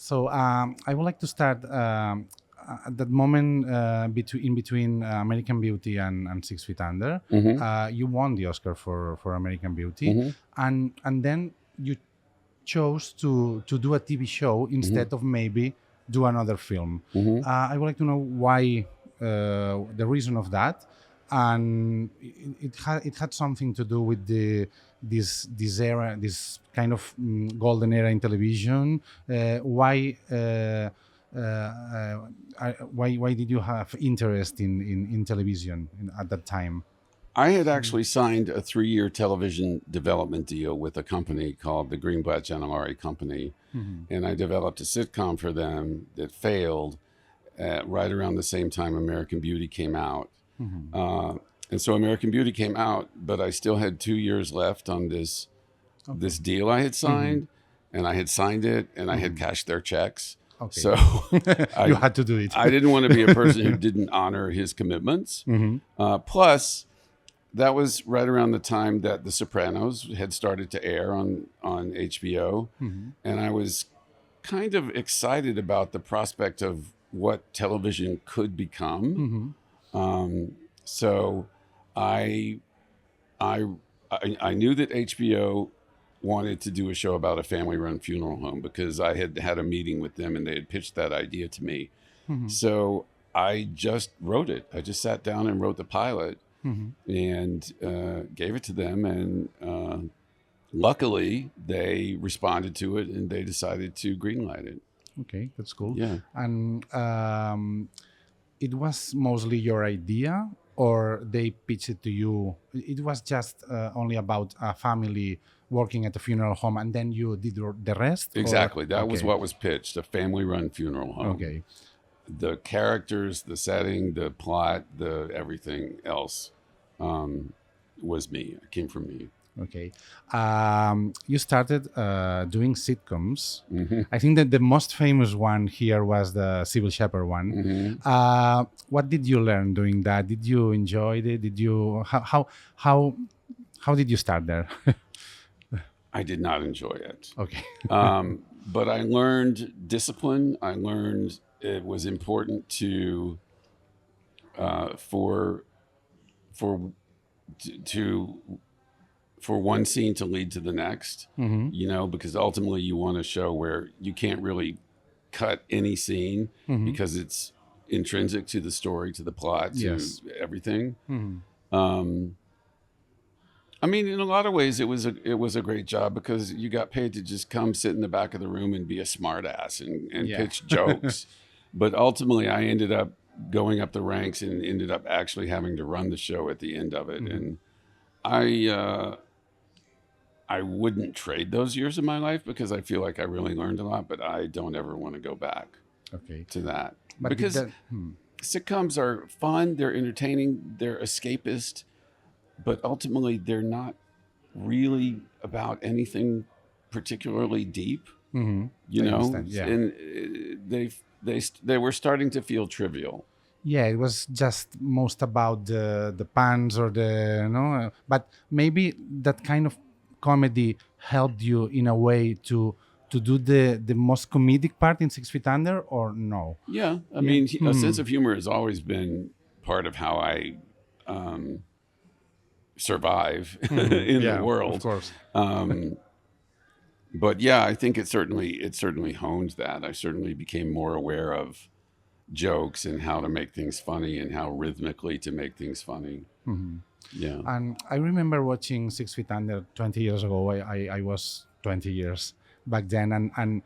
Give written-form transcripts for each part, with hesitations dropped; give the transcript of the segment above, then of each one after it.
So I would like to start at that moment between American Beauty and Six Feet Under. Hmm. You won the Oscar for American Beauty, Hmm. and then you chose to do a TV show Hmm. instead of maybe do another film. Hmm. I would like to know why, the reason of that, and it had something to do with this era, this kind of golden era in television. Why? Why did you have interest in television at that time? I had actually signed a 3-year television development deal with a company called the Greenblatt Janelari Company, Mhm. and I developed a sitcom for them that failed right around the same time American Beauty came out. Mhm. Uh, and so American Beauty came out, but I still had 2 years left on Okay. this deal I had Mhm. signed, and I had signed it, and I had Mhm. cashed their checks. Okay. So You I had to do it. I didn't want to be a person who didn't honor his commitments. Mhm. Plus, that was right around the time that The Sopranos had started to air on HBO, Mhm. and I was kind of excited about the prospect of what television could become. Mhm. So I, I I knew that HBO wanted to do a show about a family-run funeral home because I had had a meeting with them and they had pitched that idea to me. Mhm. So I just wrote it. I just sat down and wrote the pilot Mhm. and gave it to them. And luckily, they responded to it and they decided to greenlight it. Okay, that's cool. Yeah, And it was mostly your idea, or they pitched it to you? It was just only about a family working at a funeral home, and then you did the rest, or exactly. That was okay, what was pitched, a family-run funeral home. okay, The characters, the setting, the plot, the everything else was me. It came from me. okay. You started doing sitcoms. Hmm. I think that the most famous one here was the Sybil Shepherd one. Hmm. What did you learn doing that? Did you enjoy it? Did you how how did you start there? I did not enjoy it. Okay. But I learned discipline. I learned it was important to for for to for one scene to lead to the next. Mm-hmm. You know, because ultimately you want a show where you can't really cut any scene Mm-hmm. because it's intrinsic to the story, to the plot, to Yes. everything. Mm-hmm. Um, I mean, in a lot of ways, it was a great job because you got paid to just come sit in the back of the room and be a smartass and Yeah. pitch jokes. But ultimately, I ended up going up the ranks and ended up actually having to run the show at the end of it. Mm-hmm. And I wouldn't trade those years of my life because I feel like I really learned a lot. But I don't ever want to go back Okay. to that But did because that? Hmm. sitcoms are fun, they're entertaining, they're escapist, but ultimately they're not really about anything particularly deep, Mm-hmm. you I know, understand. Yeah. and they were starting to feel trivial. Yeah, it was just most about the pants or the but maybe that kind of comedy helped you in a way to do the most comedic part in Six Feet Under, or no? Yeah, I Yeah. mean, a Hmm. sense of humor has always been part of how I um, survive Hmm. in the Yeah, of world. course. Um, but yeah, I think it certainly honed that. I certainly became more aware of jokes and how to make things funny and how rhythmically to make things funny. Hmm. Yeah. And I remember watching Six Feet Under 20 years ago. I was 20 years back then, and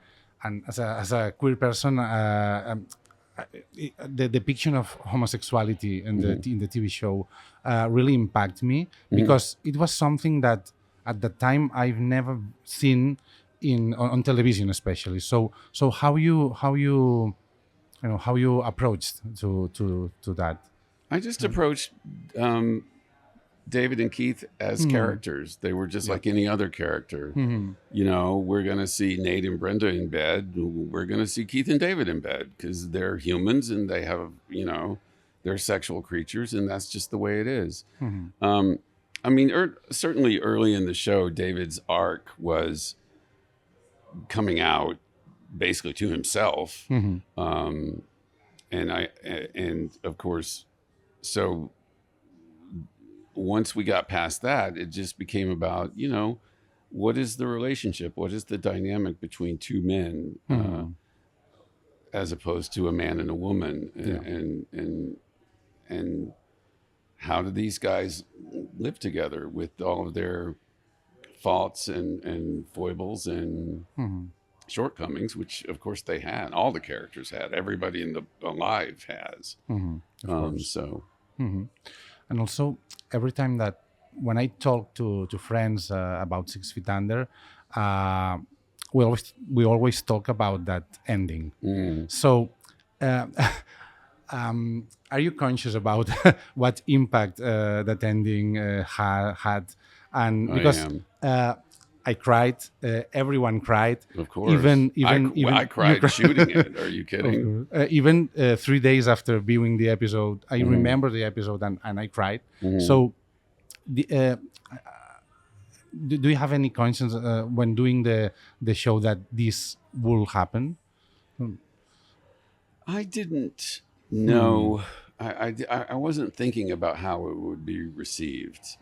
as a queer person, the depiction of homosexuality Hmm. in the TV show really impacted me Hmm. because it was something that at the time I've never seen on television, especially. So how you approached to that? I just approached um, David and Keith as Hmm. characters. They were just Yeah. like any other character. Hmm. You know, we're going to see Nate and Brenda in bed. We're going to see Keith and David in bed because they're humans and they have, you know, they're sexual creatures and that's just the way it is. Hmm. Um, I mean, certainly early in the show, David's arc was coming out basically to himself. Mm-hmm. And of course, so once we got past that, it just became about, what is the relationship? What is the dynamic between two men, as opposed to a man and a woman? And how do these guys live together with all of their faults and foibles and shortcomings, which of course they had. All the characters had. Everybody in the alive has. So. And also, every time that when I talk to friends about 6 Feet Under, we always talk about that ending. So, are you conscious about what impact that ending had? And because I cried, everyone cried. Of course, I cried shooting it. Are you kidding? Even 3 days after viewing the episode, I remember the episode and I cried. So, do you have any conscience when doing the show that this will happen? I didn't know. I wasn't thinking about how it would be received.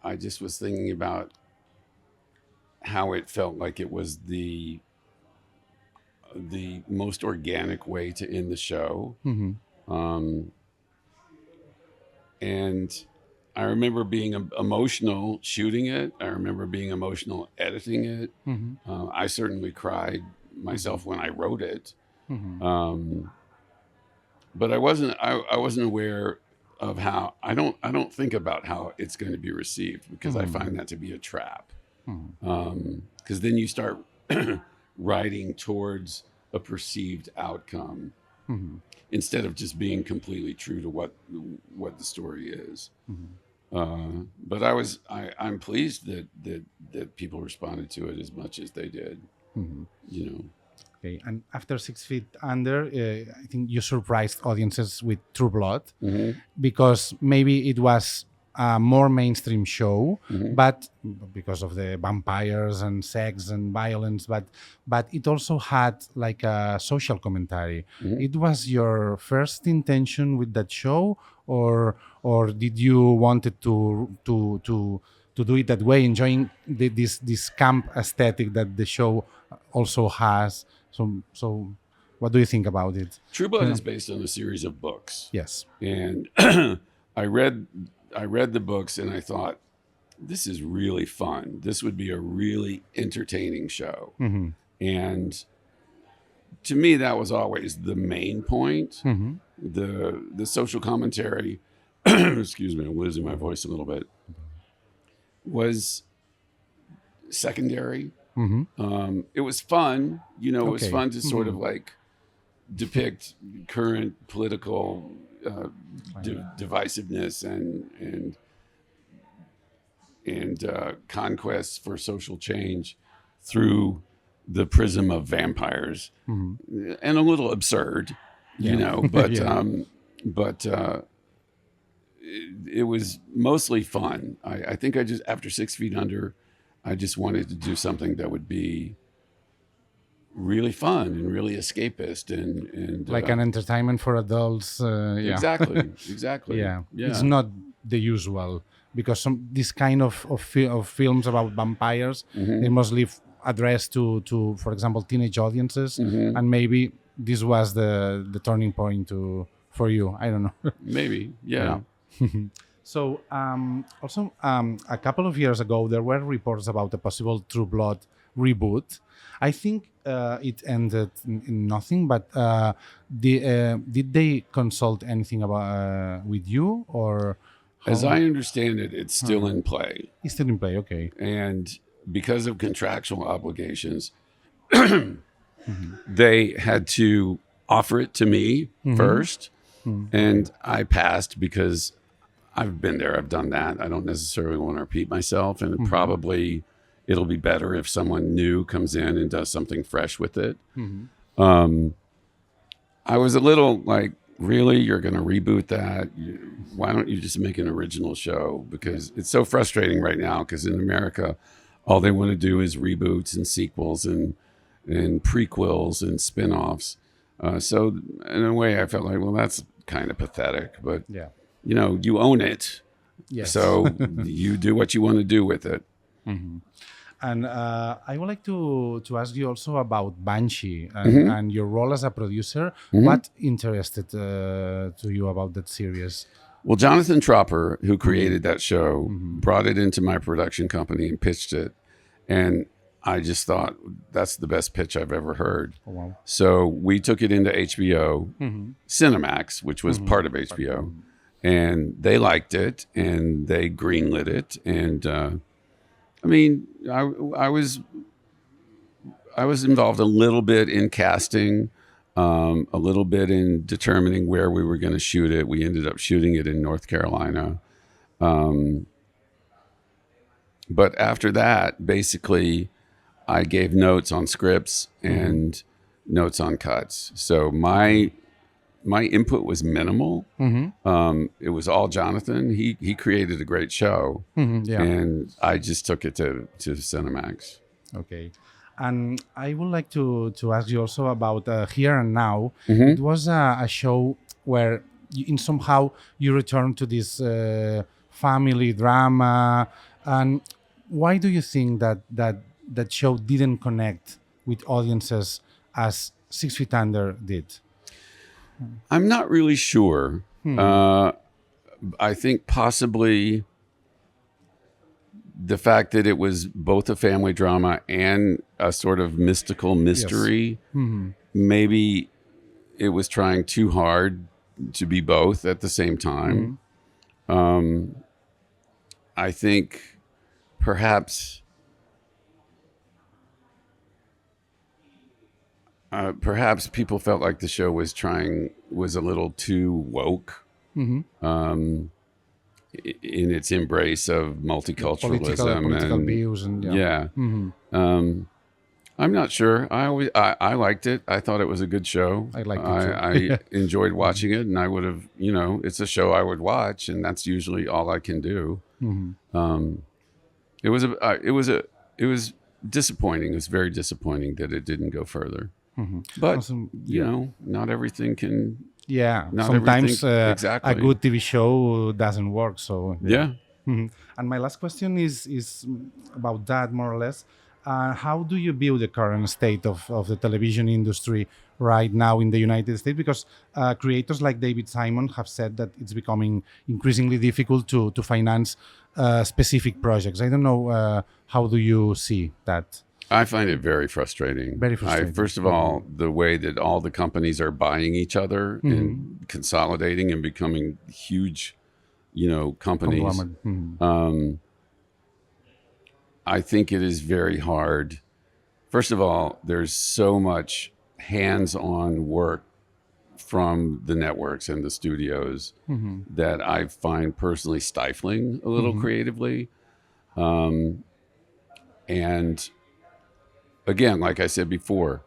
I just was thinking about how it felt like it was the most organic way to end the show. And I remember being emotional shooting it. I remember being emotional editing it. I certainly cried myself when I wrote it. But I wasn't aware of how I don't think about how it's going to be received, because I find that to be a trap. Because then you start writing towards a perceived outcome instead of just being completely true to what the story is. But I'm pleased that people responded to it as much as they did. Okay, and after 6 Feet Under, I think you surprised audiences with True Blood, because maybe it was a more mainstream show, but because of the vampires and sex and violence, but it also had like a social commentary. It was your first intention with that show, or did you wanted to do it that way, enjoying this camp aesthetic that the show also has? So what do you think about it? True Blood is based on a series of books. Yes. And I read the books and I thought, this is really fun. This would be a really entertaining show. And to me, that was always the main point. The social commentary, excuse me, I'm losing my voice a little bit, was secondary. It was fun, it was fun to sort of like depict current political divisiveness and conquests for social change through the prism of vampires, and a little absurd, but it was mostly fun. I think after 6 Feet Under, I just wanted to do something that would be really fun and really escapist and like an entertainment for adults. Exactly. Yeah, it's not the usual, because this kind of films about vampires, they mostly addressed to for example teenage audiences, and maybe this was the turning point for you. I don't know. Maybe, yeah. So also a couple of years ago, there were reports about a possible True Blood reboot. I think it ended in nothing, but did they consult anything about with you, or? As I understand it, it's still in play. It's still in play, okay. And because of contractual obligations, they had to offer it to me first, and I passed because I've been there, I've done that. I don't necessarily want to repeat myself, and probably it'll be better if someone new comes in and does something fresh with it. I was a little like, really, you're going to reboot that? Why don't you just make an original show? Because it's so frustrating right now, because in America, all they want to do is reboots and sequels, and and prequels and spin-offs. So in a way, I felt like, well, that's kind of pathetic, but Yeah. you own it. Yes. So you do what you want to do with it. And I would like to ask you also about Banshee and your role as a producer. What interested to you about that series? Well, Jonathan Tropper, who created that show, brought it into my production company and pitched it. And I just thought, that's the best pitch I've ever heard. Oh, wow. So we took it into HBO, Cinemax, which was part of HBO. And they liked it and they greenlit it. And I mean, I was involved a little bit in casting, a little bit in determining where we were going to shoot it. We ended up shooting it in North Carolina. But after that, basically, I gave notes on scripts and notes on cuts. So my input was minimal. It was all Jonathan. He created a great show, Yeah. and I just took it to Cinemax. Okay. And I would like to ask you also about Here and Now. It was a show where in somehow you return to this family drama. And why do you think that show didn't connect with audiences as 6 Feet Under did? I'm not really sure. I think possibly the fact that it was both a family drama and a sort of mystical mystery, maybe it was trying too hard to be both at the same time. I think perhaps people felt like the show was a little too woke in its embrace of multiculturalism political and views and yeah. I'm not sure. I liked it. I thought it was a good show. I liked it too. I enjoyed watching it, and I would have, it's a show I would watch, and that's usually all I can do. It was disappointing. It was very disappointing that it didn't go further. But Awesome. not everything can. Yeah, Not sometimes everything- exactly. a good TV show doesn't work. So Yeah. And my last question is about that more or less. How do you view the current state of the television industry right now in the United States? Because creators like David Simon have said that it's becoming increasingly difficult to finance specific projects. I don't know. How do you see that? I find it very frustrating. Very frustrating. First of all, the way that all the companies are buying each other and consolidating and becoming huge, companies. Conglomerate. I think it is very hard. First of all, there's so much hands-on work from the networks and the studios that I find personally stifling a little creatively. And again, like I said before,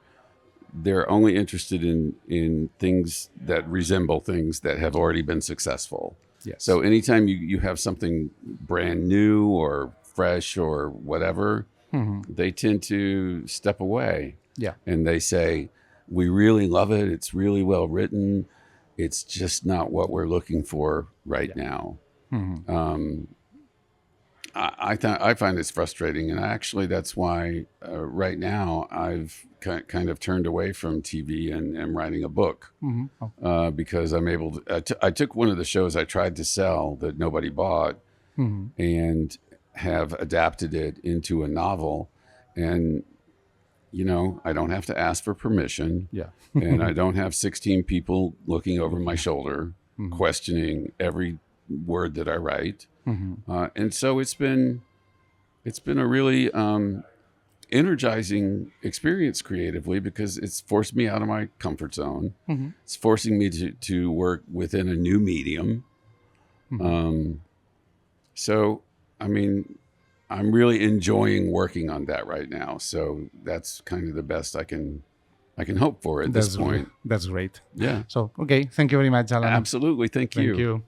they're only interested in things that resemble things that have already been successful. Yes. So anytime you have something brand new or fresh or whatever, they tend to step away. Yeah. And they say, we really love it. It's really well written. It's just not what we're looking for right now. I find this frustrating, and actually that's why right now I've kind of turned away from TV and am writing a book because I'm able to. I took one of the shows I tried to sell that nobody bought and have adapted it into a novel, and I don't have to ask for permission, Yeah. and I don't have 16 people looking over my shoulder questioning every word that I write. And so it's been a really energizing experience creatively because it's forced me out of my comfort zone. It's forcing me to work within a new medium. So, I mean, I'm really enjoying working on that right now. So that's kind of the best I can hope for at this point. That's great. Yeah, So, okay. Thank you very much, Alan. absolutely. Thank you. Thank you.